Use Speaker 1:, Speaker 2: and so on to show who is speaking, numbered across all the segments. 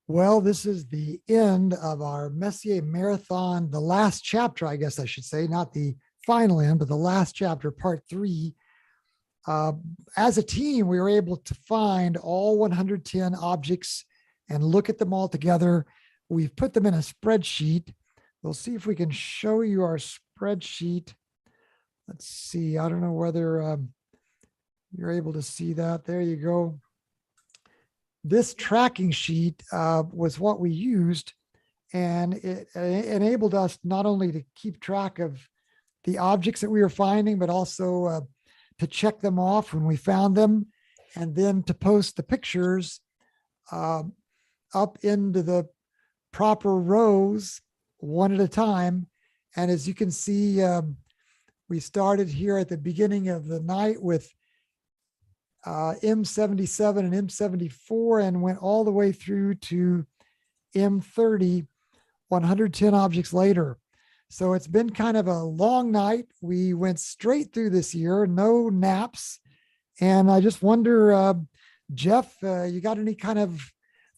Speaker 1: Well, this is the end of our Messier marathon, the last chapter, I guess I should say, not the final end, but the last chapter, part three. Uh, as a team, we were able to find all 110 objects and look at them all together. We've put them in a spreadsheet. We'll see if we can show you our spreadsheet. Let's see. I don't know whether you're able to see that. There you go. This tracking sheet was what we used, and it enabled us not only to keep track of the objects that we were finding, but also to check them off when we found them, and then to post the pictures up into the proper rows one at a time. And as you can see, we started here at the beginning of the night with M77 and M74 and went all the way through to M30, 110 objects later. So it's been kind of a long night. We went straight through this year, no naps. And I just wonder, Jeff, you got any kind of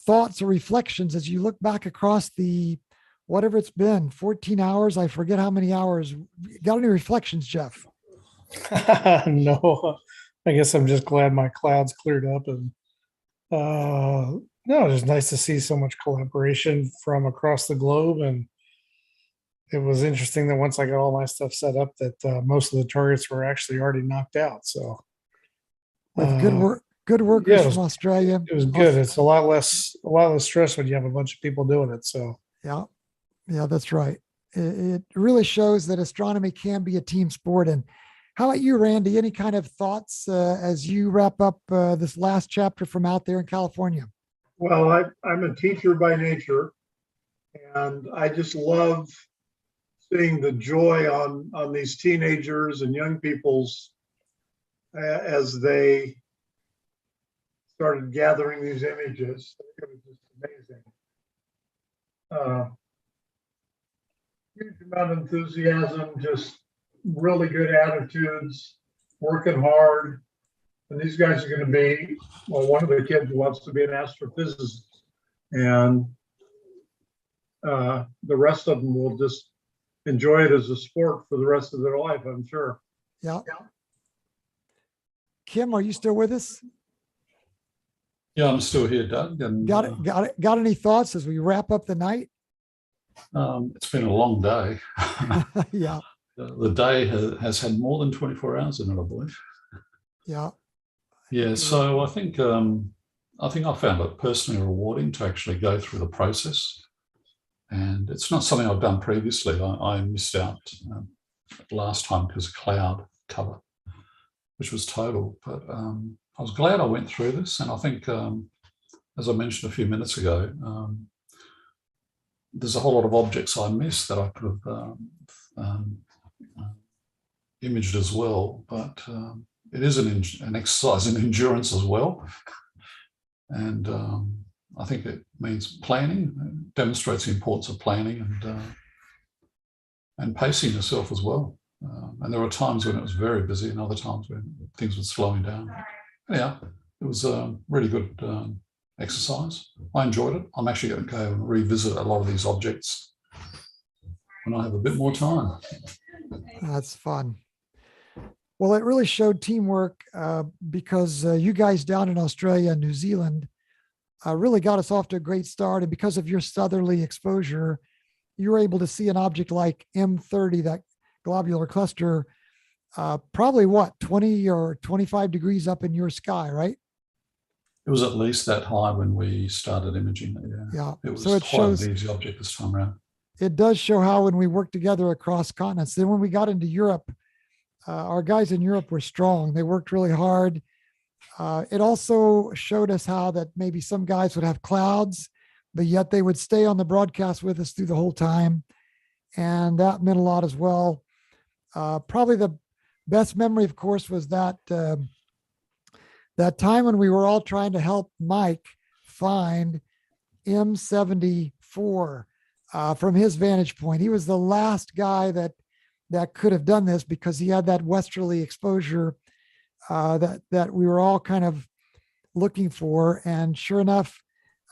Speaker 1: thoughts or reflections as you look back across the, whatever it's been, 14 hours? I forget how many hours. Got any reflections, Jeff?
Speaker 2: No, I guess I'm just glad my clouds cleared up and no, it's nice to see so much collaboration from across the globe. And it was interesting that once I got all my stuff set up that most of the targets were actually already knocked out. So
Speaker 1: With good
Speaker 2: uh,
Speaker 1: work, good workers
Speaker 2: yeah,
Speaker 1: from Australia.
Speaker 2: it was good. It's a lot less stress when you have a bunch of people doing it. So
Speaker 1: Yeah, yeah, that's right. It really shows that astronomy can be a team sport. And how about you, Randy? Any kind of thoughts as you wrap up this last chapter from out there in California?
Speaker 3: Well, I'm a teacher by nature, and I just love seeing the joy on these teenagers and young people's as they started gathering these images. It was just amazing. Huge amount of enthusiasm, just really good attitudes, working hard. And these guys are going to be, well, one of the kids wants to be an astrophysicist, and the rest of them will just enjoy it as a sport for the rest of their life, I'm sure.
Speaker 1: Yeah. Kim, are you still with us?
Speaker 4: Yeah, I'm still here, Doug. And
Speaker 1: Got any thoughts as we wrap up the night?
Speaker 4: it's been a long day.
Speaker 1: Yeah.
Speaker 4: The day has had more than 24 hours in it, I believe.
Speaker 1: Yeah.
Speaker 4: Yeah, so I think I found it personally rewarding to actually go through the process, and it's not something I've done previously. I missed out last time because of cloud cover, which was total. But I was glad I went through this, and I think, as I mentioned a few minutes ago, there's a whole lot of objects I missed that I could have imaged as well, but it is an exercise in endurance as well. And I think it means planning, it demonstrates the importance of planning and pacing yourself as well. And there were times when it was very busy and other times when things were slowing down. Yeah, it was a really good exercise. I enjoyed it. I'm actually going to go and revisit a lot of these objects when I have a bit more time.
Speaker 1: That's fun. Well, it really showed teamwork because you guys down in Australia and New Zealand really got us off to a great start. And because of your southerly exposure, you were able to see an object like M30, that globular cluster, probably what, 20 or 25 degrees up in your sky, right?
Speaker 4: It was at least that high when we started imaging it.
Speaker 1: Yeah.
Speaker 4: It was
Speaker 1: So it
Speaker 4: quite
Speaker 1: shows,
Speaker 4: an easy object this time around.
Speaker 1: it does show how when we work together across continents, then when we got into Europe, our guys in Europe were strong. They worked really hard. It also showed us how that maybe some guys would have clouds, but yet they would stay on the broadcast with us through the whole time. And that meant a lot as well. Probably the best memory, of course, was that that time when we were all trying to help Mike find M74 from his vantage point. He was the last guy that could have done this because he had that westerly exposure that we were all kind of looking for. And sure enough,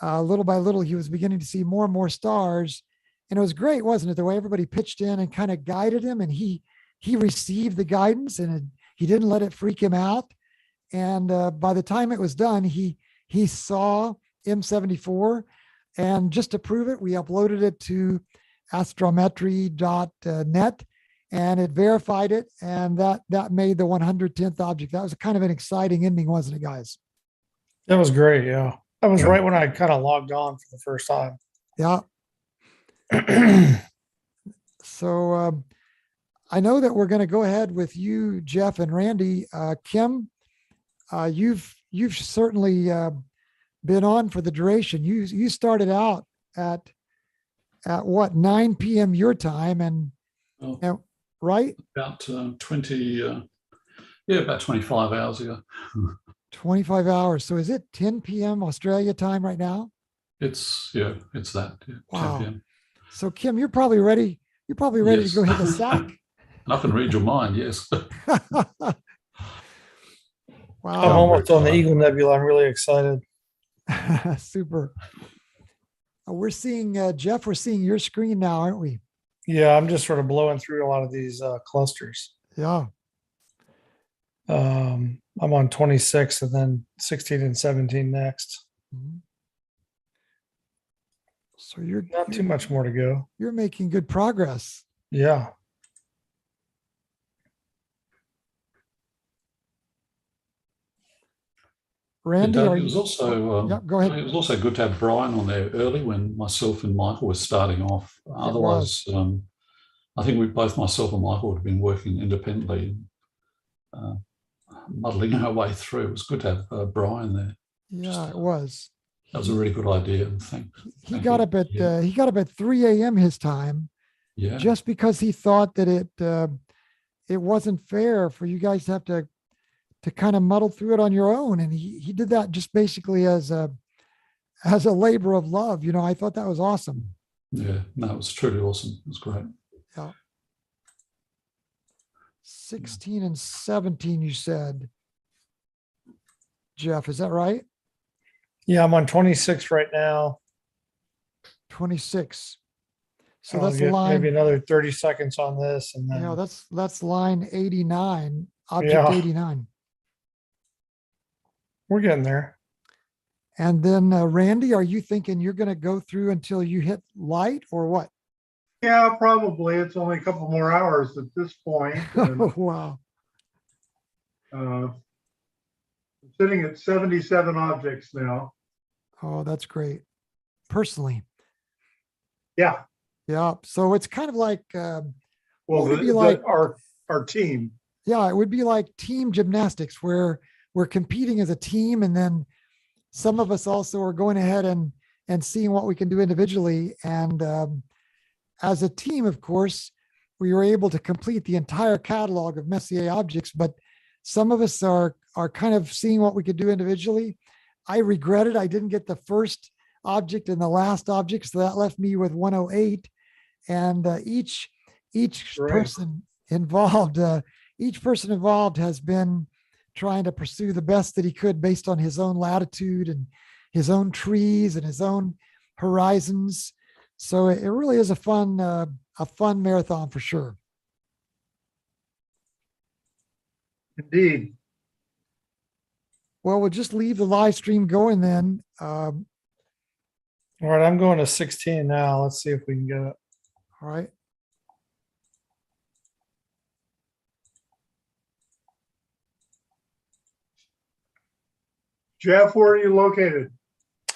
Speaker 1: little by little, he was beginning to see more and more stars. And it was great, wasn't it? The way everybody pitched in and kind of guided him, and he received the guidance, and he didn't let it freak him out. And by the time it was done, he saw M74, and just to prove it, we uploaded it to astrometry.net, and it verified it, and that made the 110th object. That was kind of an exciting ending, wasn't it, guys?
Speaker 2: That was great. Yeah. That was
Speaker 4: Yeah.
Speaker 2: right when I kind of logged on for the first time.
Speaker 1: Yeah. So I know that we're going to go ahead with you, Jeff and Randy. Kim, you've certainly been on for the duration. You started out at what, 9 p.m. your time, and right?
Speaker 4: About 20, about 25 hours ago.
Speaker 1: 25 hours. So is it 10 p.m. Australia time right now?
Speaker 4: It's that. Yeah,
Speaker 1: Wow.
Speaker 4: 10 p.m.
Speaker 1: So Kim, you're probably ready. You're probably ready
Speaker 4: Yes.
Speaker 1: to go hit the sack.
Speaker 4: And I can read your mind, yes.
Speaker 2: I'm
Speaker 1: Wow.
Speaker 2: almost on the Eagle Nebula. I'm really excited.
Speaker 1: Super. We're seeing, Jeff, we're seeing your screen now, aren't we?
Speaker 2: Yeah, I'm just sort of blowing through a lot of these clusters.
Speaker 1: Yeah.
Speaker 2: I'm on 26 and then 16 and 17 next.
Speaker 1: Mhm. So you're
Speaker 2: Not too much more to go.
Speaker 1: You're making good progress.
Speaker 2: Yeah.
Speaker 1: Randy,
Speaker 4: Doug,
Speaker 1: are
Speaker 4: it
Speaker 1: you?
Speaker 4: was also
Speaker 1: Yeah, go ahead.
Speaker 4: it was also good to have Brian on there early when myself and Michael were starting off. Otherwise, I think myself and Michael would have been working independently, muddling our way through. It was good to have Brian there.
Speaker 1: Yeah, it was.
Speaker 4: That was a really good idea. And
Speaker 1: He got up at 3 a.m. his time,
Speaker 4: yeah,
Speaker 1: just because he thought that it wasn't fair for you guys to have to kind of muddle through it on your own, and he did that just basically as a labor of love. I thought that was awesome.
Speaker 4: yeah. No, it was truly awesome. It was great.
Speaker 1: Yeah. 16 and 17, you said, Jeff, is that right?
Speaker 2: Yeah, I'm on 26 right now.
Speaker 1: 26. So
Speaker 2: I'll
Speaker 1: that's
Speaker 2: get
Speaker 1: line.
Speaker 2: maybe another 30 seconds on this, and then
Speaker 1: Yeah, that's line 89, object 89.
Speaker 2: We're getting there.
Speaker 1: And then Randy, are you thinking you're going to go through until you hit light, or what?
Speaker 3: Yeah, probably. It's only a couple more hours at this point. And,
Speaker 1: Wow.
Speaker 3: I'm sitting at 77 objects now.
Speaker 1: Oh, that's great. Personally.
Speaker 3: Yeah.
Speaker 1: Yeah. So it's kind of like,
Speaker 3: Well,
Speaker 1: would it be like
Speaker 3: our team.
Speaker 1: Yeah, it would be like team gymnastics, where we're competing as a team, and then some of us also are going ahead and seeing what we can do individually. And as a team, of course, we were able to complete the entire catalog of Messier objects, but some of us are kind of seeing what we could do individually. I regretted I didn't get the first object and the last object, so that left me with 108. And each
Speaker 3: Right.
Speaker 1: person involved, has been trying to pursue the best that he could based on his own latitude and his own trees and his own horizons. So it really is a fun marathon for sure.
Speaker 3: Indeed.
Speaker 1: Well, we'll just leave the live stream going then.
Speaker 2: All right, I'm going to 16 now. Let's see if we can get it.
Speaker 1: All right.
Speaker 3: Jeff, where are you located?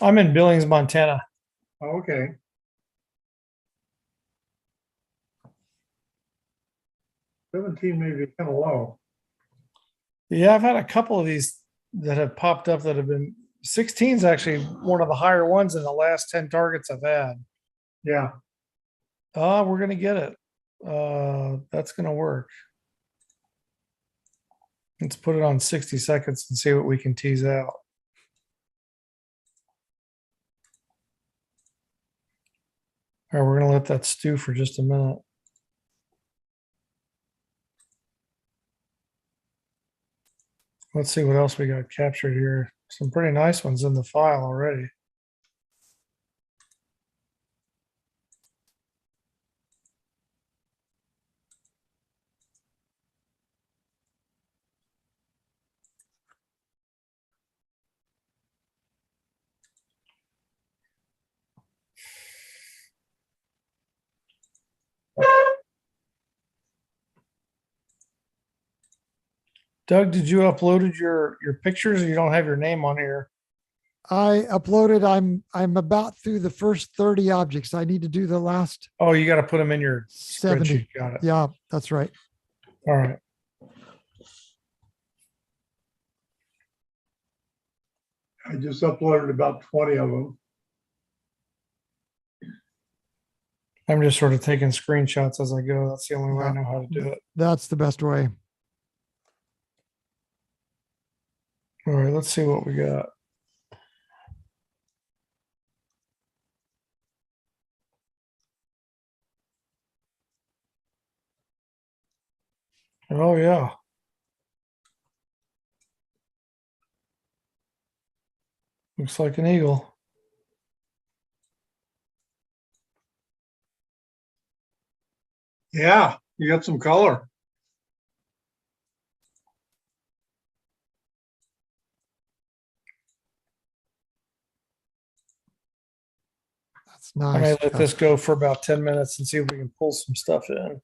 Speaker 2: I'm in Billings, Montana.
Speaker 3: Oh, okay. $17 may be kind of low.
Speaker 2: Yeah, I've had a couple of these that have popped up that have been 16 is actually one of the higher ones in the last 10 targets I've had.
Speaker 3: Yeah.
Speaker 2: We're going to get it. That's going to work. Let's put it on 60 seconds and see what we can tease out. All right, we're going to let that stew for just a minute. Let's see what else we got captured here. Some pretty nice ones in the file already. Doug, did you uploaded your pictures or you don't have your name on here?
Speaker 1: I uploaded, I'm about through the first 30 objects. I need to do the last
Speaker 2: Oh, you got to put them in your
Speaker 1: 70.
Speaker 2: spreadsheet. Got it.
Speaker 1: Yeah, that's right.
Speaker 2: All right.
Speaker 3: I just uploaded about 20 of them.
Speaker 2: I'm just sort of taking screenshots as I go. That's the only way I
Speaker 1: Yeah.
Speaker 2: know how to do it.
Speaker 1: That's the best way.
Speaker 2: All right, let's see what we got. Oh yeah. Looks like an eagle.
Speaker 3: Yeah, you got some color.
Speaker 1: That's
Speaker 2: I
Speaker 1: nice.
Speaker 2: may let
Speaker 1: Jeff.
Speaker 2: this go for about 10 minutes and see if we can pull some stuff in.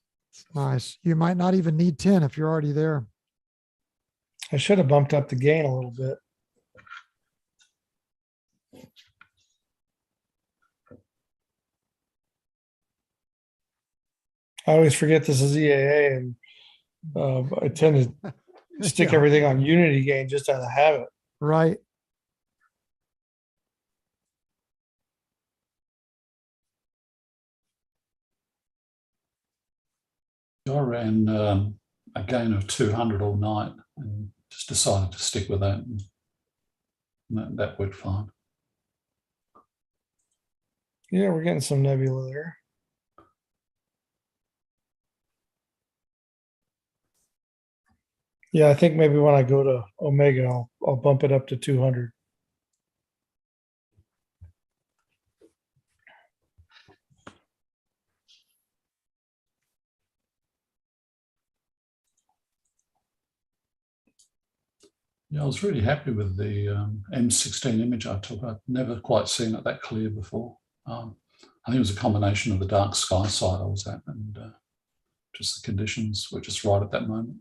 Speaker 1: Nice. You might not even need 10 if you're already there.
Speaker 2: I should have bumped up the gain a little bit. I always forget this is EAA and I tend to stick
Speaker 1: Yeah,
Speaker 2: everything on Unity gain just out of habit.
Speaker 1: right.
Speaker 4: I ran a gain of 200 all night and just decided to stick with that. And that worked fine.
Speaker 2: Yeah, we're getting some nebula there. Yeah, I think maybe when I go to Omega, I'll bump it up to 200.
Speaker 4: Yeah, I was really happy with the M16 image I took. I'd never quite seen it that clear before. I think it was a combination of the dark sky side I was at and just the conditions were just right at that moment.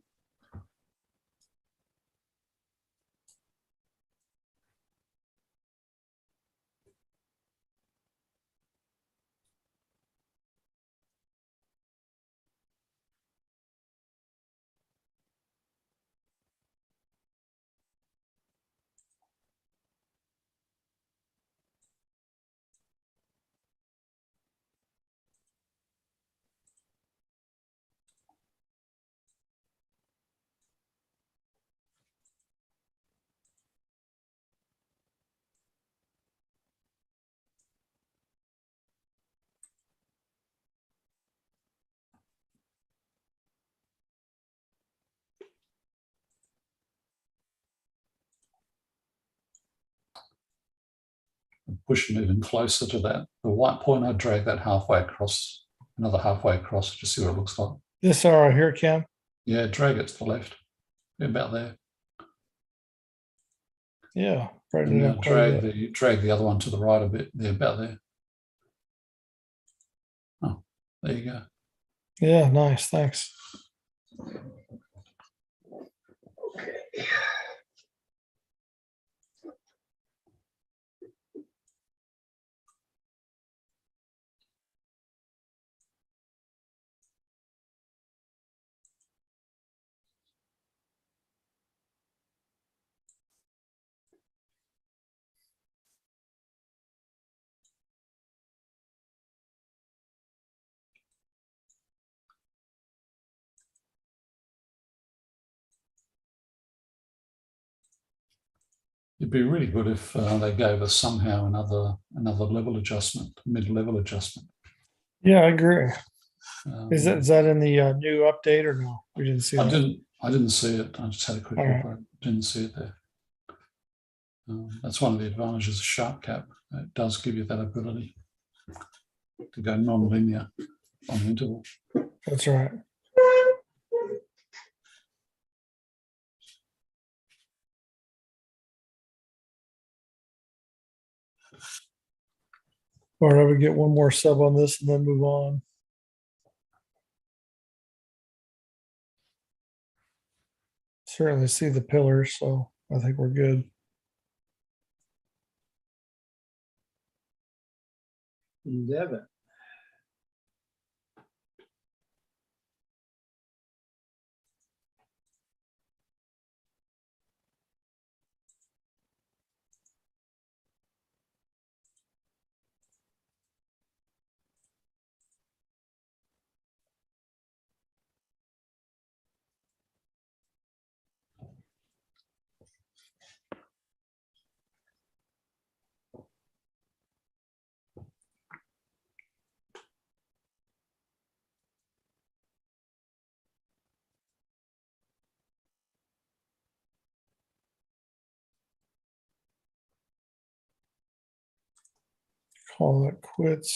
Speaker 4: Pushing even closer to that. The white point, I drag that halfway across, another halfway across to see what it looks like.
Speaker 2: This arrow here, Cam.
Speaker 4: Yeah, drag it to the left, about there.
Speaker 2: Yeah, right.
Speaker 4: And now drag the other one to the right a bit, there, about there. Oh, there you go.
Speaker 2: Yeah, nice. Thanks.
Speaker 4: It'd be really good if they gave us somehow another level adjustment, mid-level adjustment.
Speaker 2: Yeah, I agree. Is
Speaker 4: Um,
Speaker 2: that in the new update or no? We didn't see
Speaker 4: I
Speaker 2: that.
Speaker 4: didn't see it. I just had a quick
Speaker 2: All
Speaker 4: look.
Speaker 2: right.
Speaker 4: I didn't see it there. That's one of the advantages of Sharp Cap. It does give you that ability to go non-linear on the interval.
Speaker 2: That's right. All right, we get one more sub on this and then move on. Certainly see the pillars, so I think we're good.
Speaker 3: Devin.
Speaker 2: Call it quits.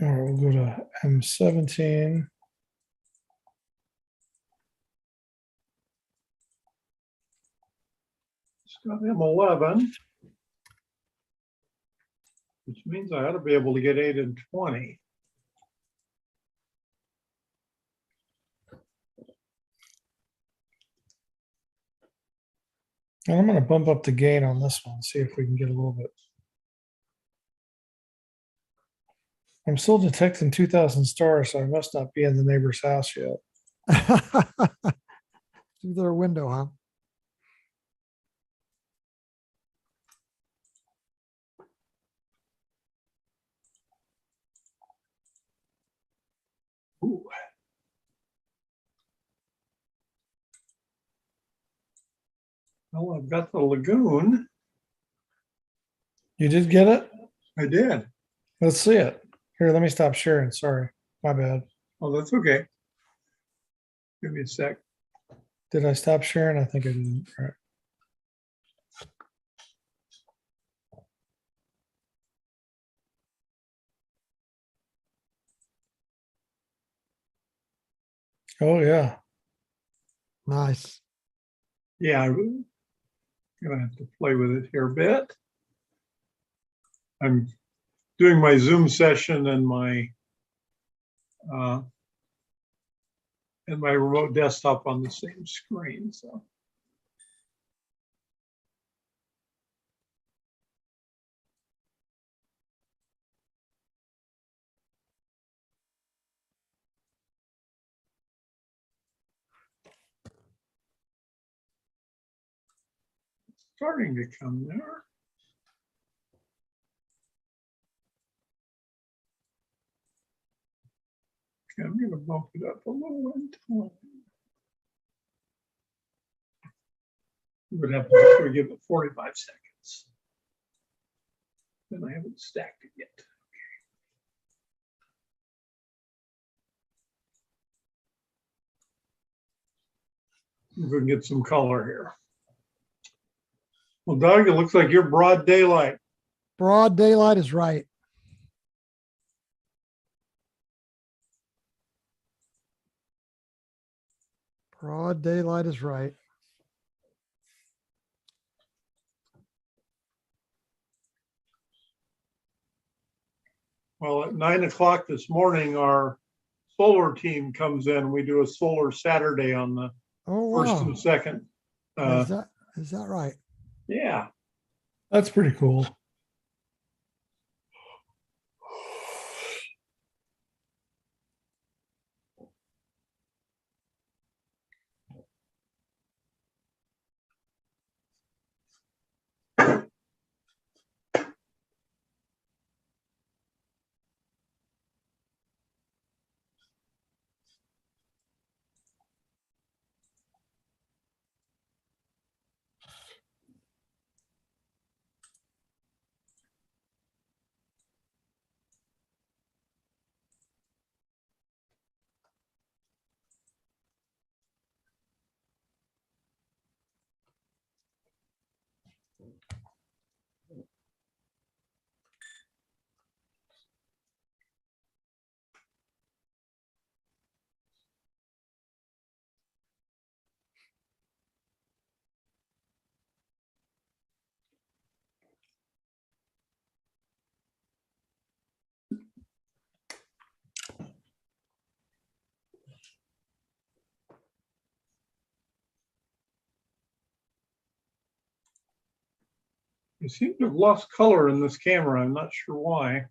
Speaker 2: All right, we'll go to M17.
Speaker 3: It's got M11, which means I ought to be able to get 8 and 20.
Speaker 2: And I'm going to bump up the gain on this one, see if we can get a little bit. I'm still detecting 2,000 stars, so I must not be in the neighbor's house yet.
Speaker 1: Through their window, huh?
Speaker 3: Ooh. Well, I've got the lagoon.
Speaker 2: You did get it?
Speaker 3: I did.
Speaker 2: Let's see it. Here, let me stop sharing. Sorry, my bad.
Speaker 3: Oh, that's okay. Give me a sec.
Speaker 2: Did I stop sharing? I think I didn't. All right. Oh, yeah.
Speaker 1: Nice.
Speaker 3: Yeah, I'm gonna have to play with it here a bit. I'm doing my Zoom session and my remote desktop on the same screen. So it's starting to come there. Okay, I'm gonna bump it up a little in time. What happens if we give it 45 seconds? Then I haven't stacked it yet. We can get some color here. Well, Doug, it looks like you're broad daylight.
Speaker 1: Broad daylight is right. Broad daylight is right.
Speaker 3: Well, at 9 o'clock this morning, our solar team comes in. We do a solar Saturday on the
Speaker 1: Oh,
Speaker 3: first
Speaker 1: wow.
Speaker 3: and second.
Speaker 1: Is that right?
Speaker 3: Yeah.
Speaker 2: That's pretty cool.
Speaker 3: You seem to have lost color in this camera. I'm not sure why.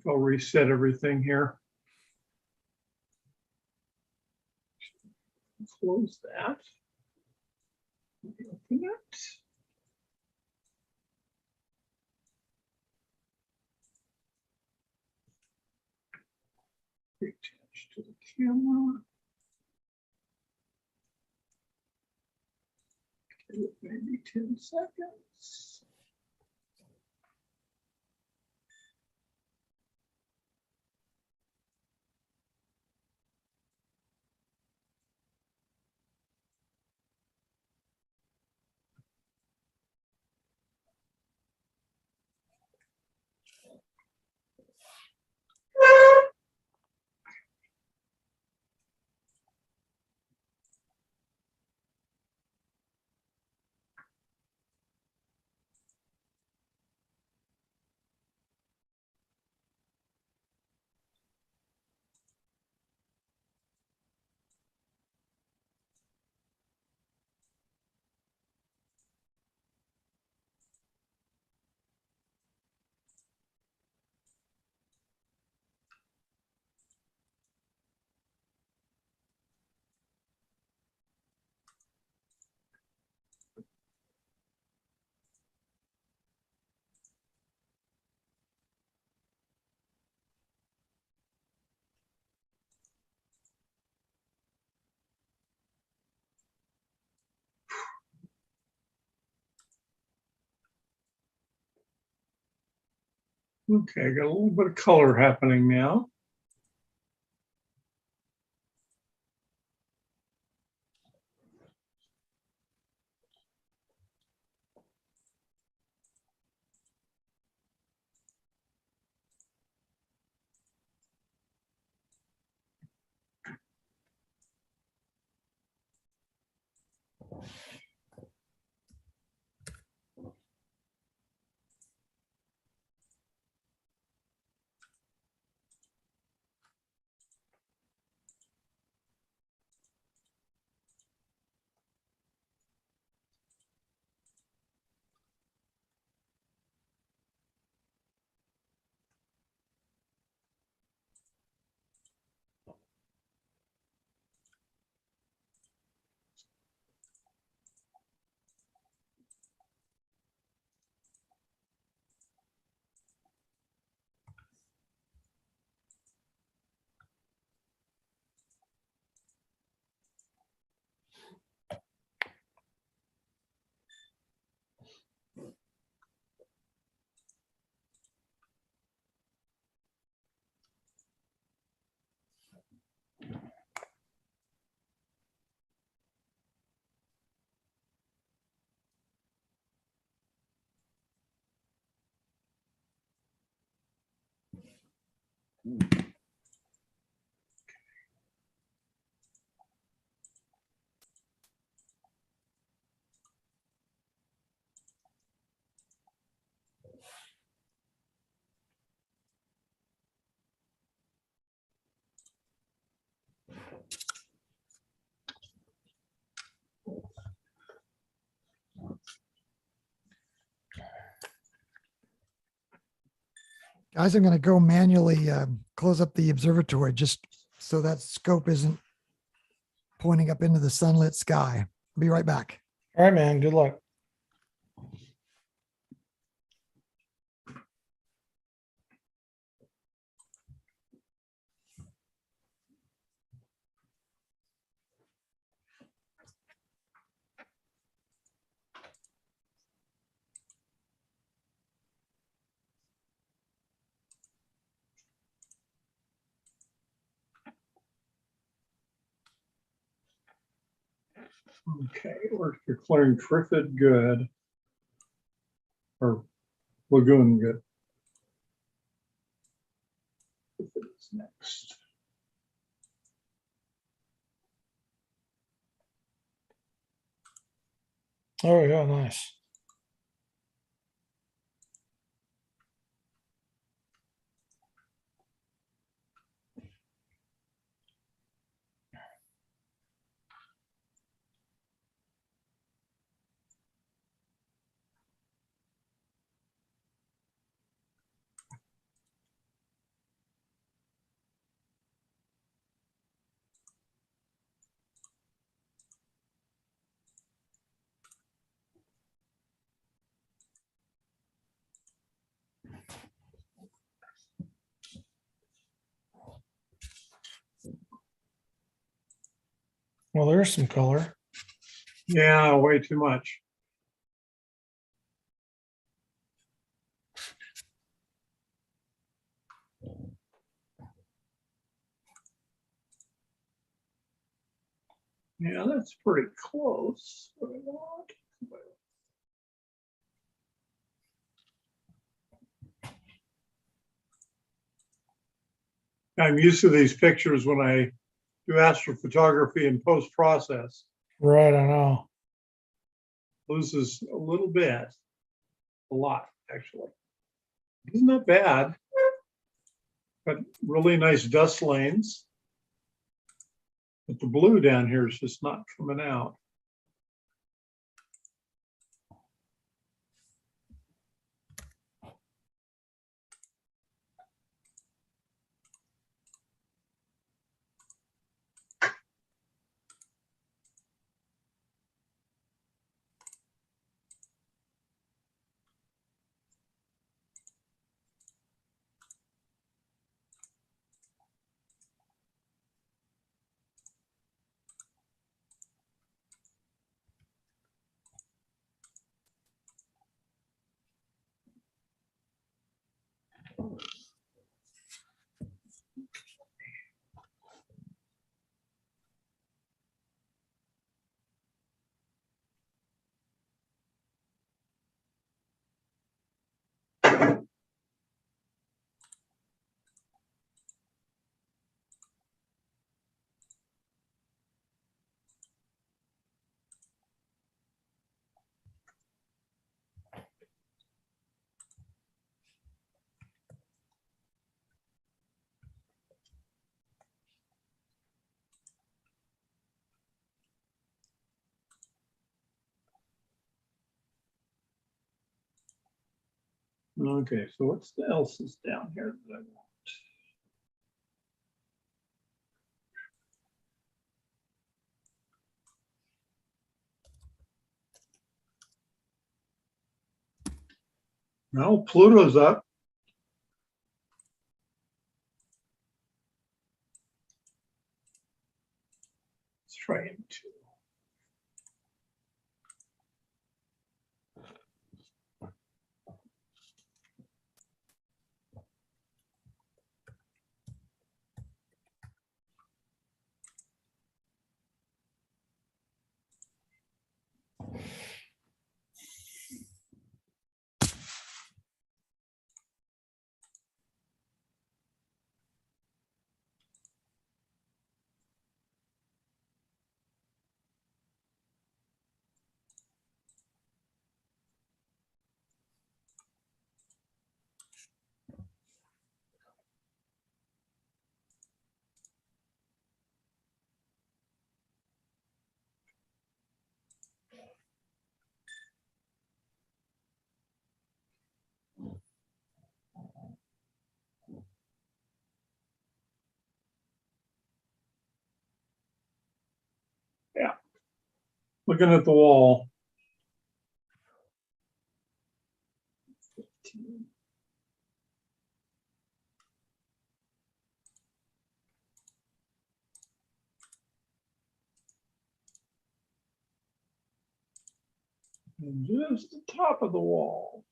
Speaker 3: I'll reset everything here. Close that. Open it. Attach to the camera. Give it maybe 10 seconds. Okay, got a little bit of color happening now.
Speaker 1: Guys, I'm going to go manually close up the observatory just so that scope isn't pointing up into the sunlit sky. I'll be right back.
Speaker 2: All right, man. Good luck.
Speaker 3: Okay, we're declaring Triffid good. Or Lagoon good. Triffid is next.
Speaker 2: Oh, yeah, nice. Well, there's some color.
Speaker 3: Yeah, way too much. Yeah, that's pretty close. What I want. I'm used to these pictures when I do astrophotography and post-process.
Speaker 2: Right, I know.
Speaker 3: Loses a little bit, a lot, actually. It's not bad, but really nice dust lanes. But the blue down here is just not coming out. Okay, so what's the else is down here that I want? No, Pluto's up. Let's try him too. Yeah, looking at the wall. And just the top of the wall.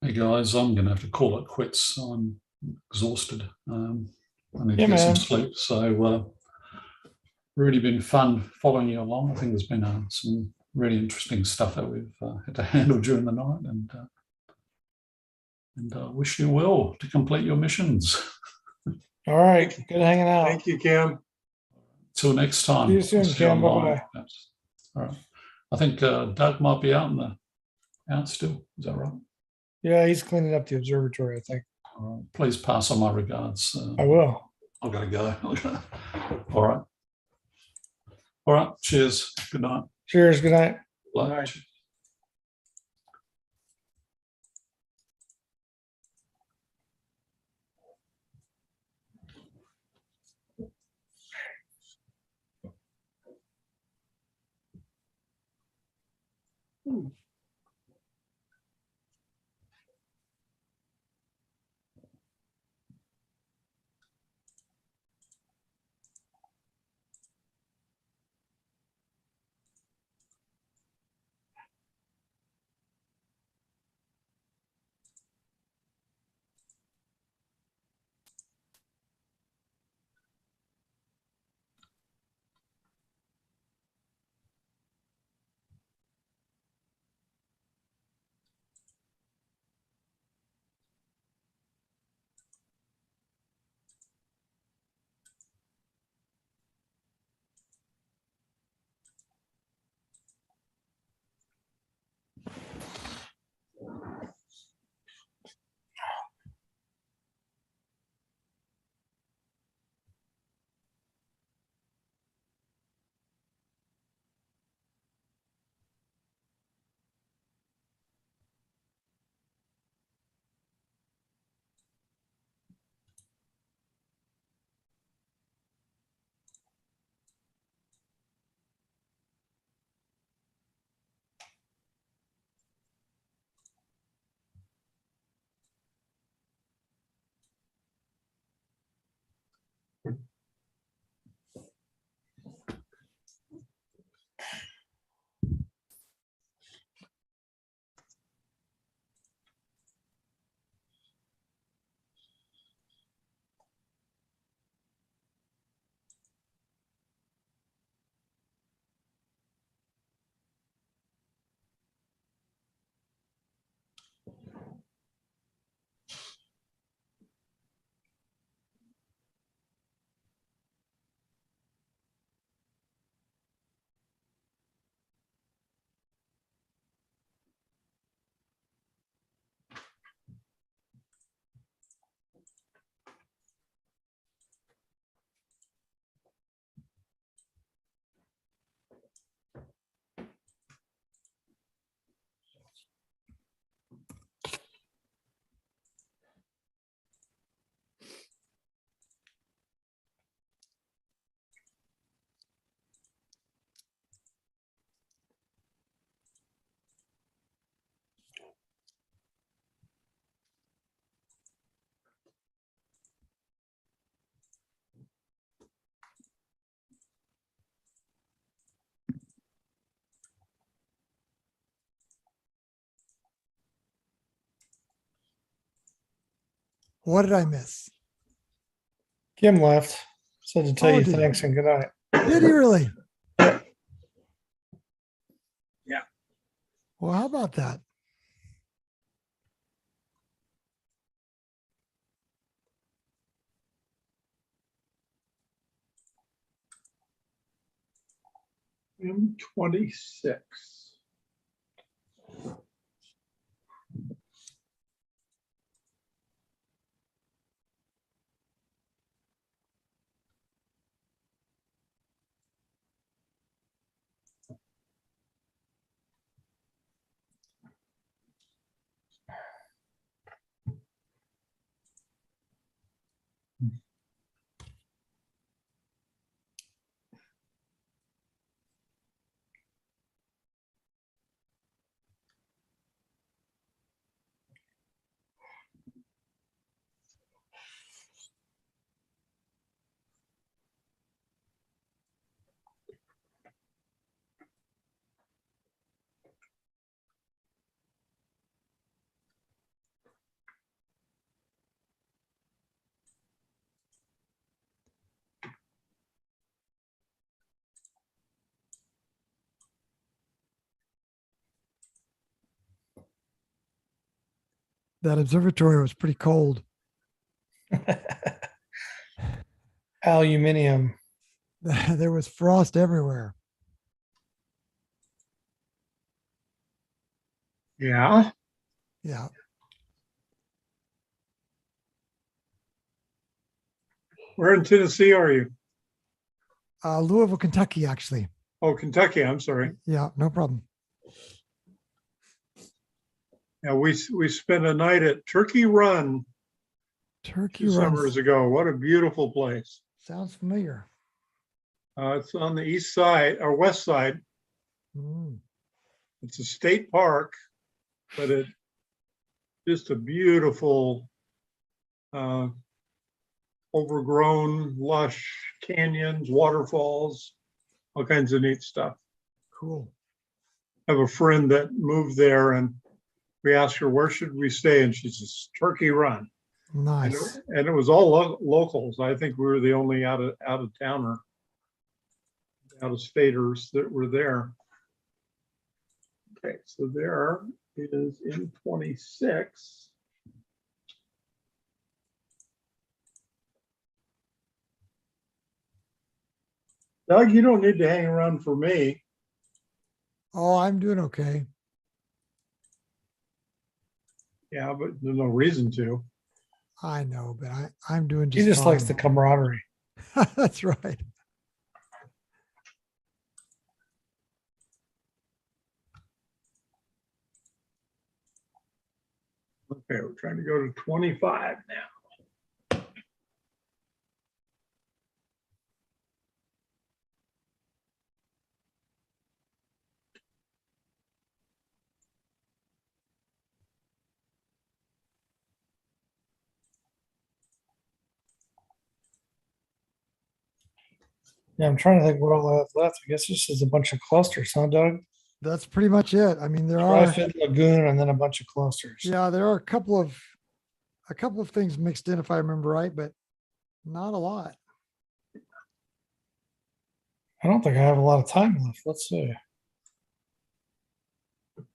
Speaker 4: Hey guys, I'm going to have to call it quits. I'm exhausted. I need
Speaker 2: Yeah,
Speaker 4: to get some
Speaker 2: man.
Speaker 4: sleep. So really been fun following you along. I think there's been some really interesting stuff that we've had to handle during the night, and wish you well to complete your missions.
Speaker 2: All right. Good hanging out.
Speaker 3: Thank you, Cam.
Speaker 4: Till next time.
Speaker 2: See you soon,
Speaker 4: I'll see
Speaker 2: Cam.
Speaker 4: online,
Speaker 2: Bye-bye.
Speaker 4: perhaps. All right. I think Doug might be out still. Is that right?
Speaker 2: Yeah, he's cleaning up the observatory, I think.
Speaker 4: All right. Please pass on my regards.
Speaker 2: I will.
Speaker 4: I've got to go. All right. All right. Cheers. Good night.
Speaker 2: Cheers. Good night.
Speaker 4: Bye.
Speaker 1: What did I miss?
Speaker 2: Kim left. Said to tell
Speaker 1: Oh,
Speaker 2: you
Speaker 1: did-
Speaker 2: thanks and good night.
Speaker 1: Did he really?
Speaker 2: Yep.
Speaker 3: Yeah.
Speaker 1: Well, how about that?
Speaker 3: M26.
Speaker 1: That observatory was pretty cold.
Speaker 2: Aluminium.
Speaker 1: There was frost everywhere.
Speaker 3: Yeah.
Speaker 1: Yeah.
Speaker 3: Where in Tennessee are you?
Speaker 1: Louisville, Kentucky, actually.
Speaker 3: Oh, Kentucky. I'm sorry.
Speaker 1: Yeah, no problem.
Speaker 3: Yeah, we spent a night at Turkey Run
Speaker 1: Turkey
Speaker 3: 2
Speaker 1: runs.
Speaker 3: summers ago. What a beautiful place.
Speaker 1: Sounds familiar.
Speaker 3: It's on the east side or west side.
Speaker 1: Mm,
Speaker 3: It's a state park, but it just a beautiful, overgrown, lush canyons, waterfalls, all kinds of neat stuff.
Speaker 1: cool.
Speaker 3: I have a friend that moved there, and we asked her where should we stay, and she says Turkey Run,
Speaker 1: Nice.
Speaker 3: and it was all locals. I think we were the only out of towner, out of staters that were there. Okay, so there is M26. Doug, you don't need to hang around for me.
Speaker 1: Oh, I'm doing okay.
Speaker 3: Yeah, but there's no reason to.
Speaker 1: I know, but I'm doing
Speaker 2: He
Speaker 1: just
Speaker 2: just likes
Speaker 1: fine.
Speaker 2: the camaraderie.
Speaker 1: That's right.
Speaker 3: Okay, we're trying to go to 25 now.
Speaker 2: Yeah, I'm trying to think what all I have left. I guess this is a bunch of clusters, huh, Doug?
Speaker 1: That's pretty much it. I mean, there are,
Speaker 2: Tri-Fit Lagoon and then a bunch of clusters.
Speaker 1: yeah, there are a couple of things mixed in, if I remember right, but not a lot.
Speaker 2: I don't think I have a lot of time left. Let's see.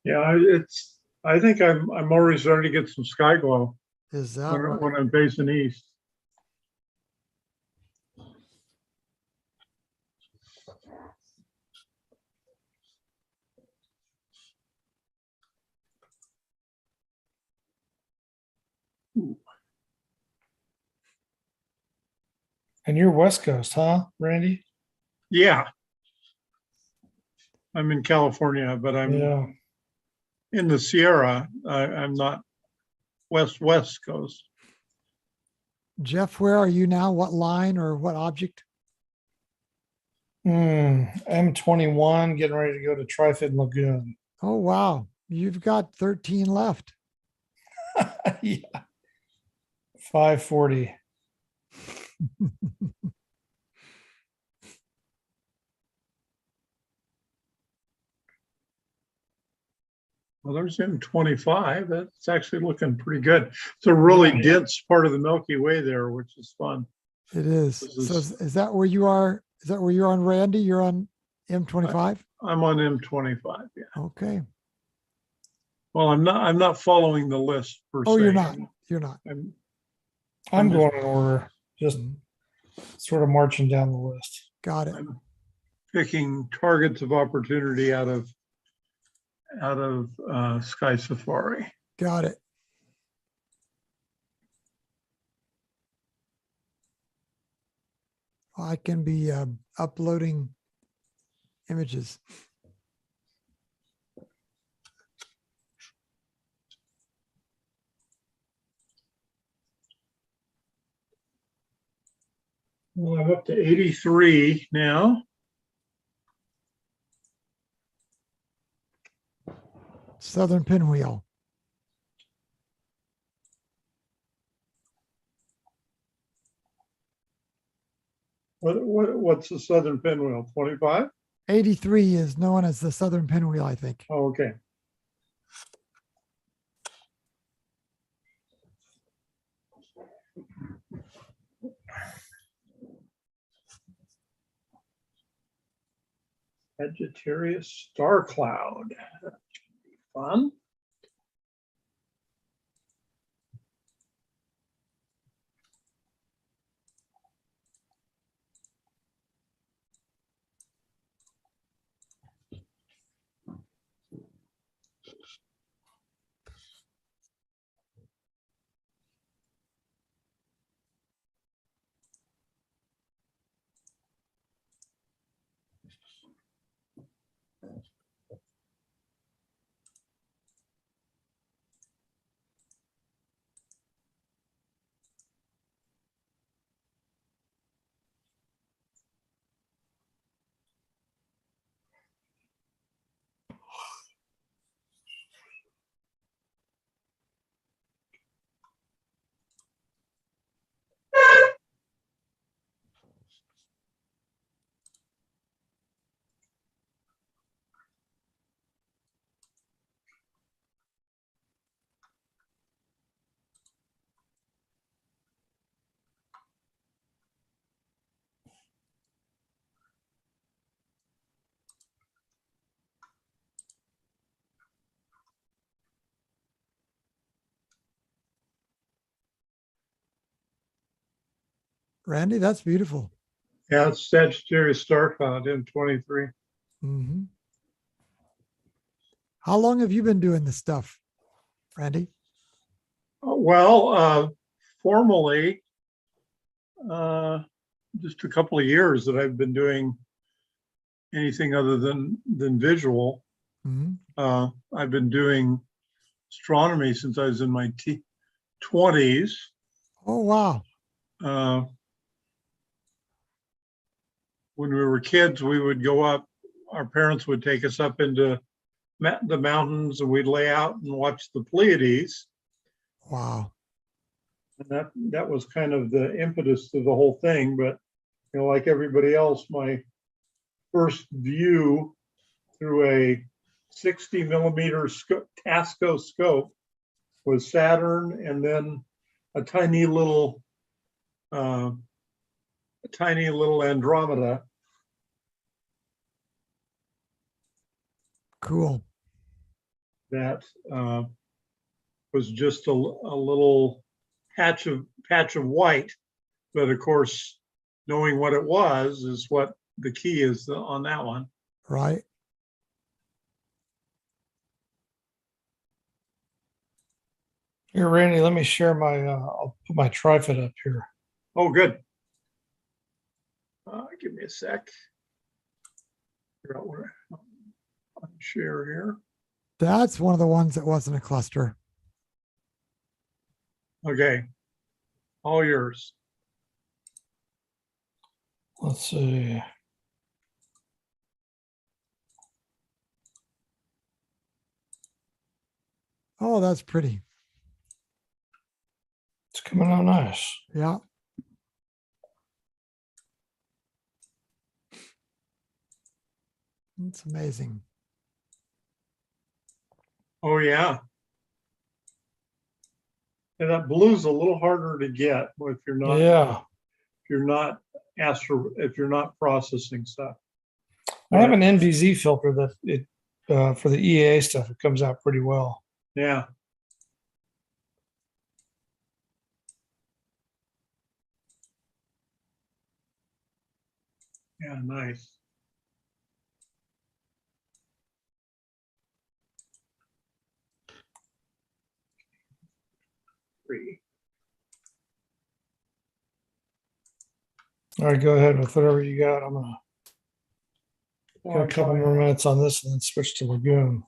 Speaker 3: Yeah, I think I'm already starting to get some sky glow
Speaker 1: Is that right?
Speaker 3: when I'm facing east.
Speaker 2: And you're West Coast, huh, Randy?
Speaker 3: Yeah, I'm in California, but I'm
Speaker 2: Yeah.
Speaker 3: in the Sierra. I'm not west coast.
Speaker 1: Jeff, where are you now? What line or what object?
Speaker 2: M21, getting ready to go to Tri-Fit Lagoon.
Speaker 1: Oh, wow. You've got 13 left.
Speaker 2: Yeah. 540.
Speaker 3: Well, there's M25. That's actually looking pretty good. It's a really
Speaker 2: Yeah.
Speaker 3: dense part of the Milky Way there, which is fun.
Speaker 1: It is.
Speaker 3: This
Speaker 1: So
Speaker 3: is-
Speaker 1: is that where you are? Is that where you're on, Randy? You're on M25?
Speaker 3: I'm on M25. Yeah.
Speaker 1: Okay.
Speaker 3: Well, I'm not following the list per se.
Speaker 1: Oh, you're not. You're not.
Speaker 3: I'm
Speaker 2: I'm
Speaker 3: just-
Speaker 2: going in order, just
Speaker 1: Mhm.
Speaker 2: sort of marching down the list.
Speaker 1: Got it.
Speaker 3: I'm picking targets of opportunity out of Sky Safari.
Speaker 1: Got it. I can be uploading images.
Speaker 3: Well, I'm up to 83 now.
Speaker 1: Southern pinwheel.
Speaker 3: What's the southern pinwheel? 25?
Speaker 1: 83 is known as the Southern pinwheel, I think.
Speaker 3: Oh, okay. Sagittarius star cloud. That should be fun.
Speaker 1: Randy, that's beautiful.
Speaker 3: Yeah, it's Sagittarius star cloud in 23.
Speaker 1: Hmm. How long have you been doing this stuff, Randy?
Speaker 3: Well, formally, just a couple of years that I've been doing anything other than visual.
Speaker 1: Hmm.
Speaker 3: I've been doing astronomy since I was in my 20s.
Speaker 1: Oh, wow.
Speaker 3: When we were kids, we would go up, our parents would take us up into the mountains and we'd lay out and watch the Pleiades.
Speaker 1: Wow.
Speaker 3: And that was kind of the impetus to the whole thing. But, you know, like everybody else, my first view through a 60 millimeter Tasco scope was Saturn, and then a tiny little Andromeda.
Speaker 1: Cool.
Speaker 3: That was just a little patch of white, but of course, knowing what it was is what the key is on that one.
Speaker 1: Right.
Speaker 2: Here, Randy, let me share my, I'll put my tripod up here.
Speaker 3: Oh, good. Give me a sec. Figure out where I share here.
Speaker 1: That's one of the ones that wasn't a cluster.
Speaker 3: Okay, all yours.
Speaker 2: Let's see.
Speaker 1: Oh, that's pretty.
Speaker 2: It's coming out nice.
Speaker 1: Yeah. It's amazing.
Speaker 3: Oh yeah. And that blue's a little harder to get if you're not
Speaker 2: Yeah.
Speaker 3: if you're not processing stuff.
Speaker 2: I have an NVZ filter that it for the EAA stuff, it comes out pretty well.
Speaker 3: Yeah. Yeah, nice. Three.
Speaker 2: All right, go ahead with whatever you got. I'm gonna get a couple more minutes on this and then switch to Lagoon.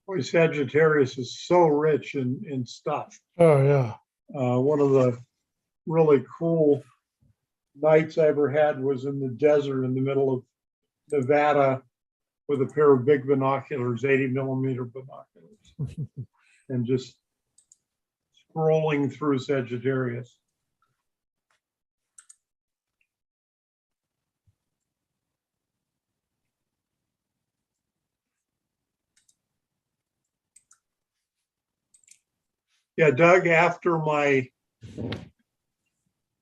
Speaker 3: Boy, Sagittarius is so rich in stuff.
Speaker 2: Oh yeah.
Speaker 3: One of the really cool nights I ever had was in the desert in the middle of Nevada with a pair of big binoculars, 80 millimeter binoculars, and just scrolling through Sagittarius. Yeah, Doug, after my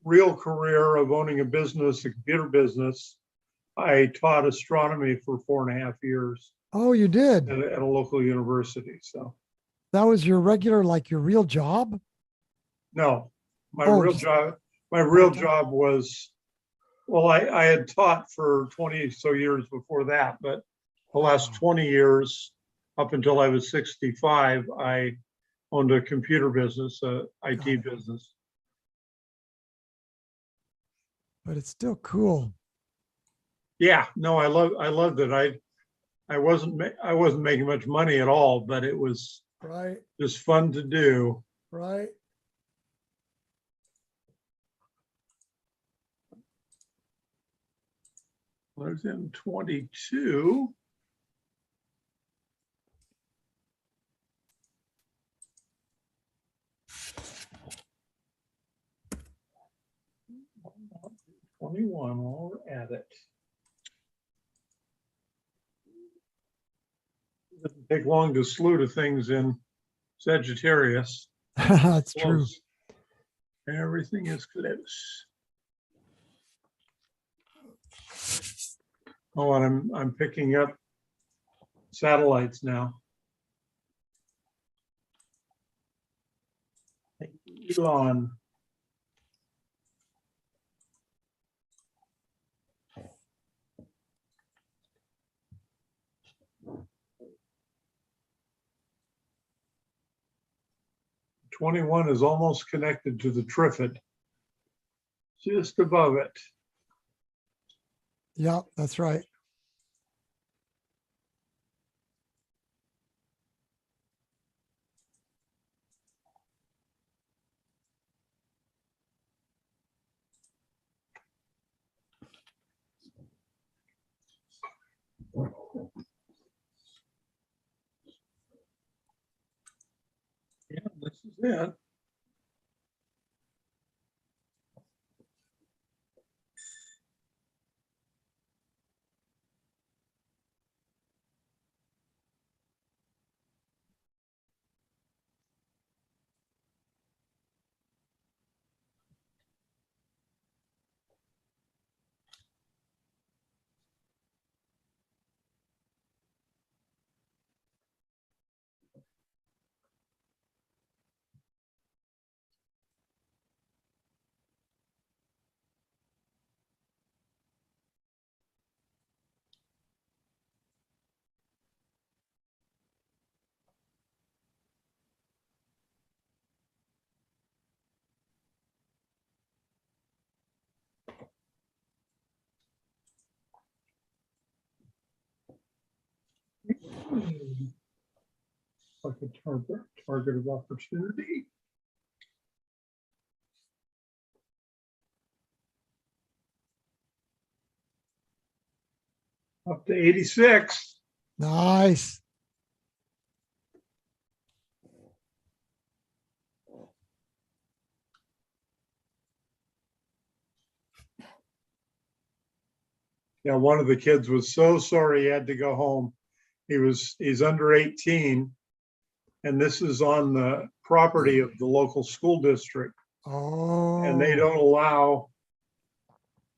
Speaker 3: real career of owning a business, a computer business, I taught astronomy for 4.5 years
Speaker 1: Oh, you did.
Speaker 3: at a local university. So
Speaker 1: That was your regular, like your real job?
Speaker 3: no, my
Speaker 1: Oh,
Speaker 3: real
Speaker 1: just-
Speaker 3: job was, well, I had taught for 20 so years before that, but the last 20 years, up until I was 65, I owned a computer business, a
Speaker 1: Got
Speaker 3: IT
Speaker 1: it.
Speaker 3: business.
Speaker 1: But it's still cool.
Speaker 3: Yeah, no, I loved it. I wasn't making much money at all, but it was
Speaker 1: Right.
Speaker 3: just fun to do.
Speaker 1: Right.
Speaker 3: I was in 22. '21 while we're at it. Doesn't take long to slew to things in Sagittarius.
Speaker 1: That's true.
Speaker 3: Close. Everything is close. Oh, and I'm picking up satellites now. Thank you, Elon. '21 is almost connected to the Trifid, just above it.
Speaker 1: Yep, that's right.
Speaker 3: Yeah, this is it. Like a target of opportunity. Up to 86.
Speaker 1: Nice.
Speaker 3: Yeah, one of the kids was so sorry he had to go home. He's under 18, and this is on the property of the local school district, and they
Speaker 1: Oh,
Speaker 3: don't allow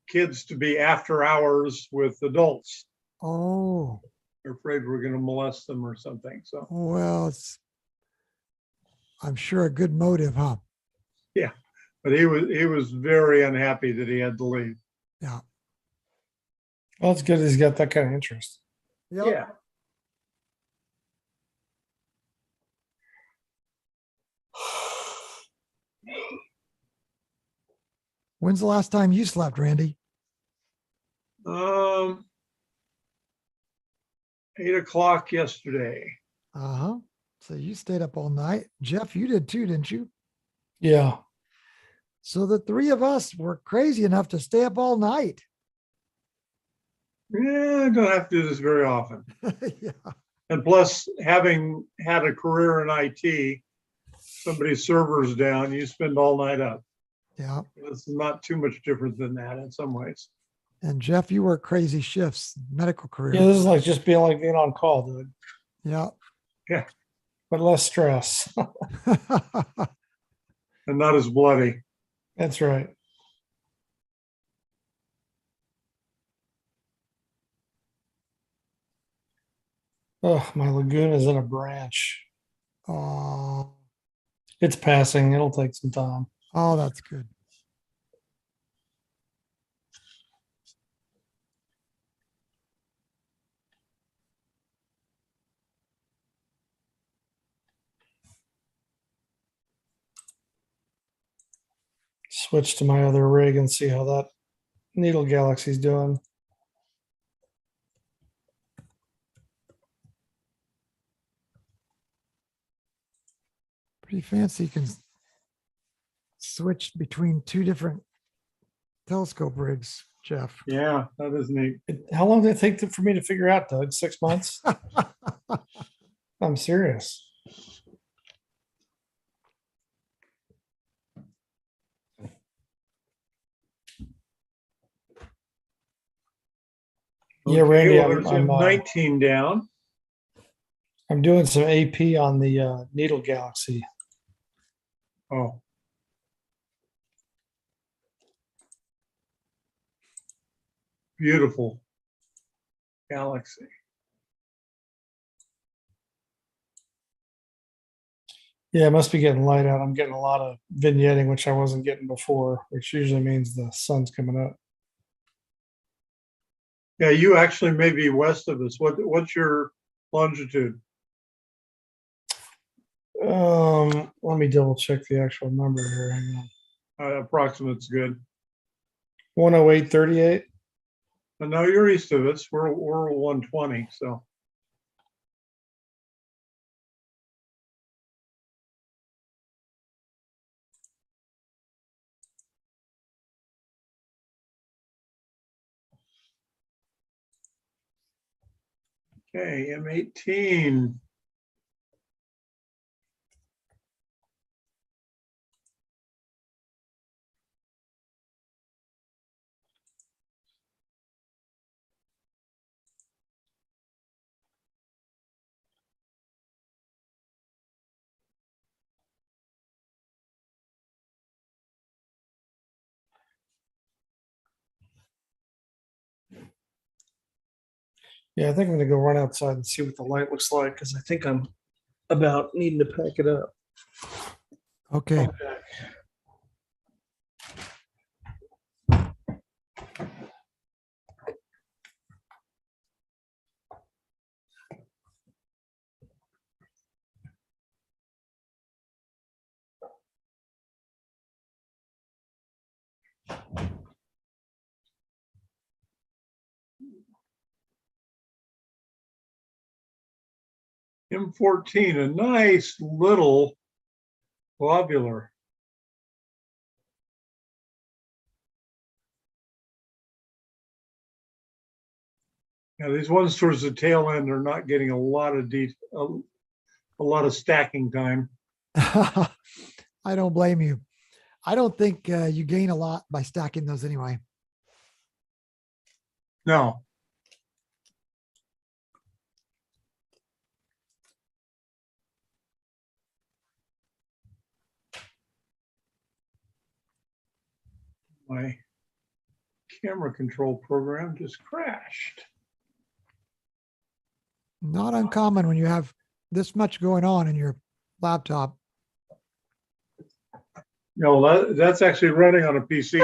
Speaker 3: kids to be after hours with adults.
Speaker 1: oh,
Speaker 3: They're afraid we're going to molest them or something. So
Speaker 1: well, I'm sure a good motive, huh?
Speaker 3: yeah, but he was very unhappy that he had to leave.
Speaker 1: Yeah.
Speaker 2: Well, it's good he's got that kind of interest.
Speaker 1: Yep.
Speaker 3: Yeah.
Speaker 1: When's the last time you slept, Randy?
Speaker 3: 8 o'clock yesterday.
Speaker 1: Uh-huh. So you stayed up all night. Jeff, you did too, didn't you?
Speaker 2: Yeah.
Speaker 1: So the three of us were crazy enough to stay up all night.
Speaker 3: Yeah, I don't have to do this very often.
Speaker 1: Yeah.
Speaker 3: And plus, having had a career in IT, somebody's server's down, you spend all night up.
Speaker 1: Yeah.
Speaker 3: It's not too much different than that in some ways.
Speaker 1: And Jeff, you work crazy shifts, medical career.
Speaker 2: Yeah, this is like just being on call, dude,
Speaker 1: Yeah.
Speaker 3: Yeah,
Speaker 2: but less stress.
Speaker 3: and not as bloody.
Speaker 2: That's right. Oh, my lagoon is in a branch.
Speaker 1: Oh,
Speaker 2: It's passing. It'll take some time.
Speaker 1: oh, that's good.
Speaker 2: Switch to my other rig and see how that needle galaxy's doing.
Speaker 1: Pretty fancy. You can switch between two different telescope rigs, Jeff.
Speaker 3: Yeah, that is neat.
Speaker 2: How long did it take for me to figure out, Doug? 6 months? I'm serious. Yeah, Randy,
Speaker 3: well, there's
Speaker 2: I'm
Speaker 3: 19 down.
Speaker 2: I'm doing some AP on the Needle Galaxy.
Speaker 3: Oh, beautiful galaxy.
Speaker 2: Yeah, it must be getting light out. I'm getting a lot of vignetting, which I wasn't getting before, which usually means the sun's coming up.
Speaker 3: Yeah, you actually may be west of us. What's your longitude?
Speaker 2: Let me double check the actual number here. Hang on.
Speaker 3: Approximate's good.
Speaker 2: 108.38.
Speaker 3: And now you're east of us. We're 120. So okay, M18.
Speaker 2: Yeah, I think I'm gonna go run outside and see what the light looks like because I think I'm about needing to pack it up.
Speaker 1: Okay.
Speaker 3: M14, a nice little globular. Yeah, these ones towards the tail end are not getting a lot of a lot of stacking time.
Speaker 1: I don't blame you. I don't think you gain a lot by stacking those anyway.
Speaker 3: No. My camera control program just crashed.
Speaker 1: Not uncommon when you have this much going on in your laptop.
Speaker 3: No, that's actually running on a PC.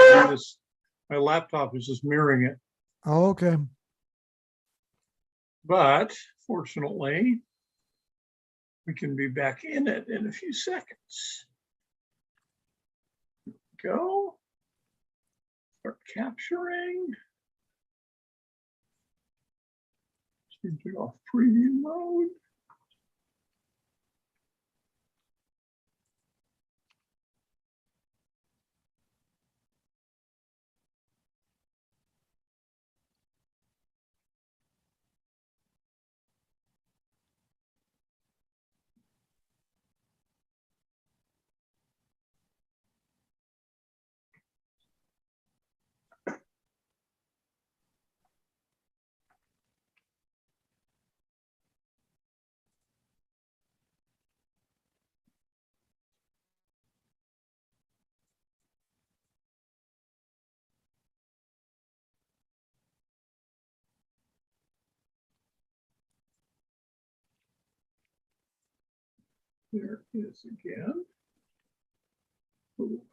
Speaker 3: My laptop is just mirroring it.
Speaker 1: Oh, okay.
Speaker 3: But fortunately, we can be back in it in a few seconds. Go. Start capturing. Change it off preview mode. There it is again. Ooh.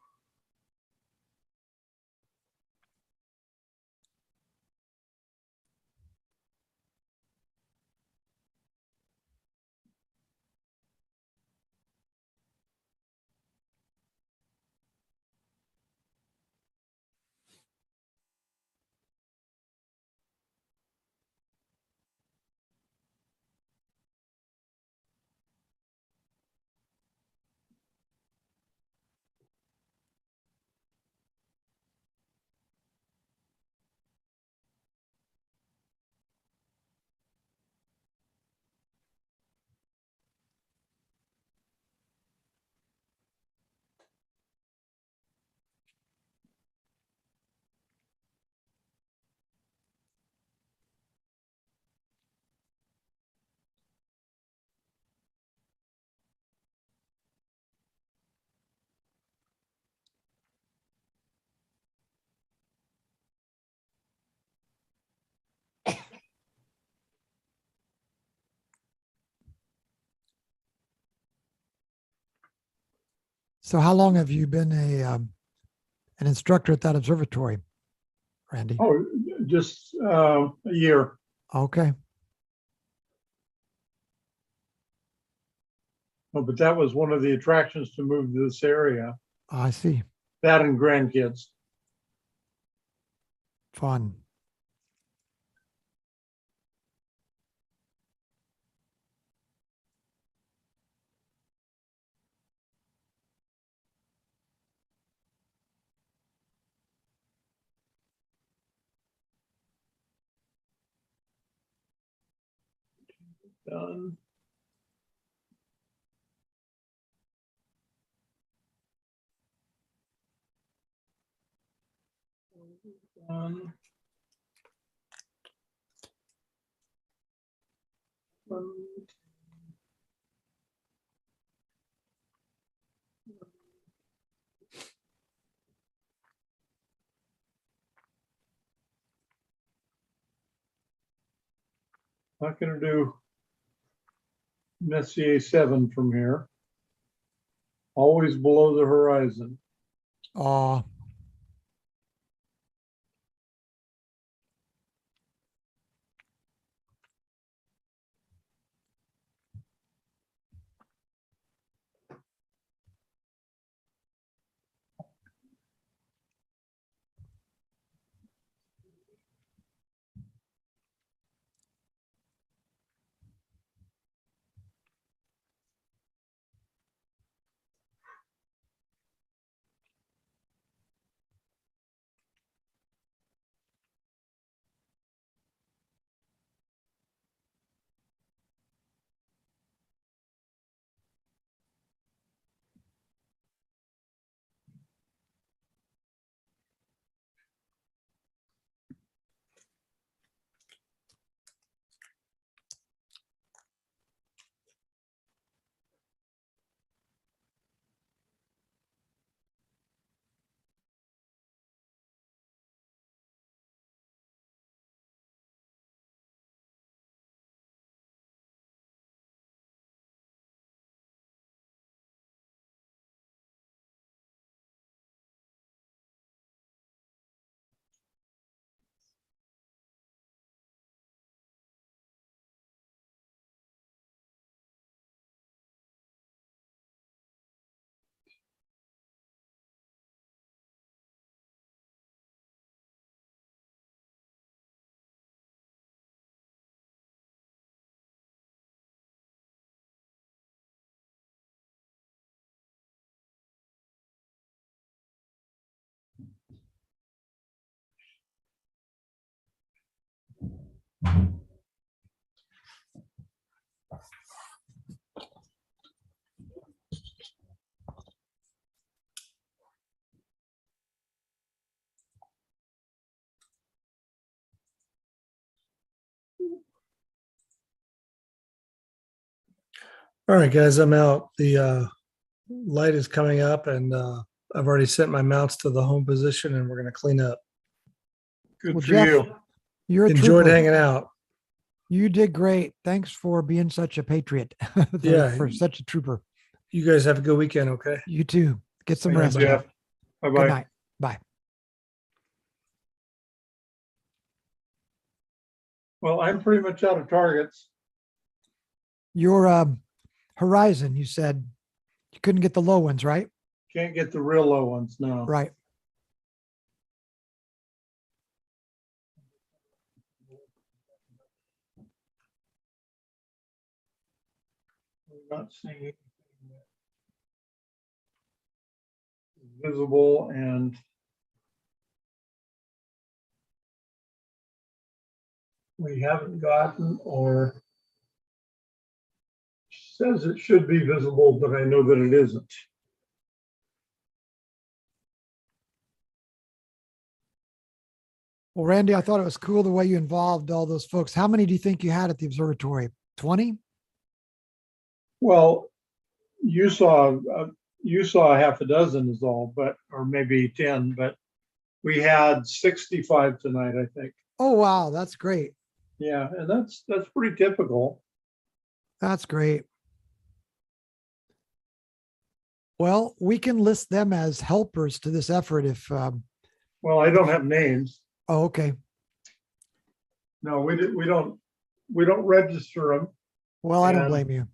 Speaker 1: So how long have you been an instructor at that observatory, Randy?
Speaker 3: Oh, just a year.
Speaker 1: Okay.
Speaker 3: Oh, but that was one of the attractions to move to this area.
Speaker 1: I see.
Speaker 3: That and grandkids.
Speaker 1: Fun.
Speaker 3: Done. Done. Not going to do Messier 7 from here. Always below the horizon.
Speaker 1: Oh,
Speaker 2: All right, guys, I'm out. The light is coming up, and I've already sent my mounts to the home position, and we're going to clean up.
Speaker 3: Good
Speaker 1: well,
Speaker 3: for
Speaker 1: Jeff,
Speaker 3: you.
Speaker 1: you're a
Speaker 2: Enjoyed
Speaker 1: trooper.
Speaker 2: hanging out.
Speaker 1: You did great. Thanks for being such a patriot,
Speaker 2: Yeah.
Speaker 1: for such a trooper.
Speaker 2: You guys have a good weekend, okay?
Speaker 1: You too. Get some
Speaker 2: Thank you,
Speaker 1: rest,
Speaker 2: bye.
Speaker 1: Jeff.
Speaker 3: Jeff.
Speaker 1: Good
Speaker 3: Bye-bye.
Speaker 1: night. Bye.
Speaker 3: Well, I'm pretty much out of targets.
Speaker 1: Your horizon, you said you couldn't get the low ones, right?
Speaker 3: Can't get the real low ones now.
Speaker 1: Right.
Speaker 3: We're not seeing anything that is visible, and we haven't gotten, or says it should be visible, but I know that it isn't.
Speaker 1: Well, Randy, I thought it was cool the way you involved all those folks. How many do you think you had at the observatory? 20?
Speaker 3: Well, you saw half a dozen is all, but, or maybe 10, but we had 65 tonight, I think.
Speaker 1: Oh, wow. That's great.
Speaker 3: Yeah, and that's pretty typical.
Speaker 1: That's great. Well, we can list them as helpers to this effort if,
Speaker 3: Well, I don't have names.
Speaker 1: oh, okay.
Speaker 3: No, we don't register them,
Speaker 1: Well, I don't
Speaker 3: And-
Speaker 1: blame you.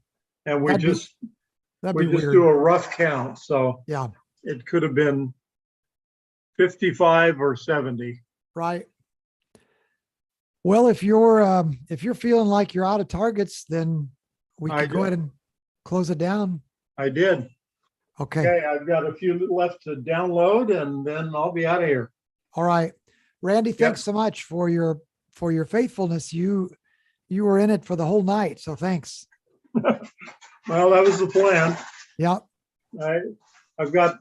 Speaker 3: and
Speaker 1: That'd be
Speaker 3: we just
Speaker 1: weird.
Speaker 3: do a rough count. So
Speaker 1: Yeah,
Speaker 3: it could have been 55 or 70.
Speaker 1: right. Well, if you're feeling like you're out of targets, then we
Speaker 3: I
Speaker 1: can go
Speaker 3: do.
Speaker 1: ahead and close it down.
Speaker 3: I did.
Speaker 1: Okay.
Speaker 3: Okay, I've got a few left to download and then I'll be out of here.
Speaker 1: All right. Randy, thanks so much for your faithfulness. You were in it for the whole night. So thanks.
Speaker 3: Well, that was the plan.
Speaker 1: Yeah.
Speaker 3: I've got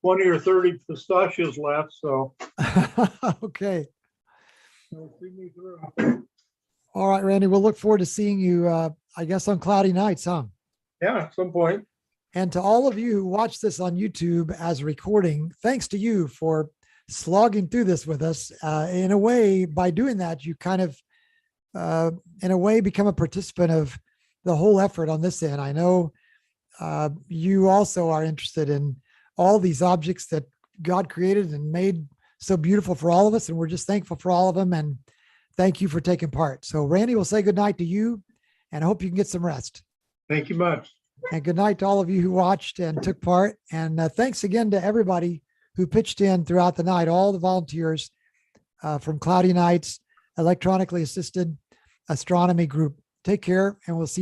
Speaker 3: 20 or 30 pistachios left, so
Speaker 1: Okay.
Speaker 3: it'll see me through.
Speaker 1: All right, Randy. We'll look forward to seeing you, I guess, on cloudy nights, huh?
Speaker 3: Yeah, at some point.
Speaker 1: And to all of you who watch this on YouTube as a recording, thanks to you for slogging through this with us. In a way, by doing that, you kind of, in a way, become a participant of the whole effort on this end. I know you also are interested in all these objects that God created and made so beautiful for all of us. And we're just thankful for all of them. And thank you for taking part. So Randy will say good night to you and I hope you can get some rest.
Speaker 3: Thank you much.
Speaker 1: And good night to all of you who watched and took part. And thanks again to everybody who pitched in throughout the night, all the volunteers from Cloudy Nights, Electronically Assisted Astronomy Group. Take care, and we'll see you.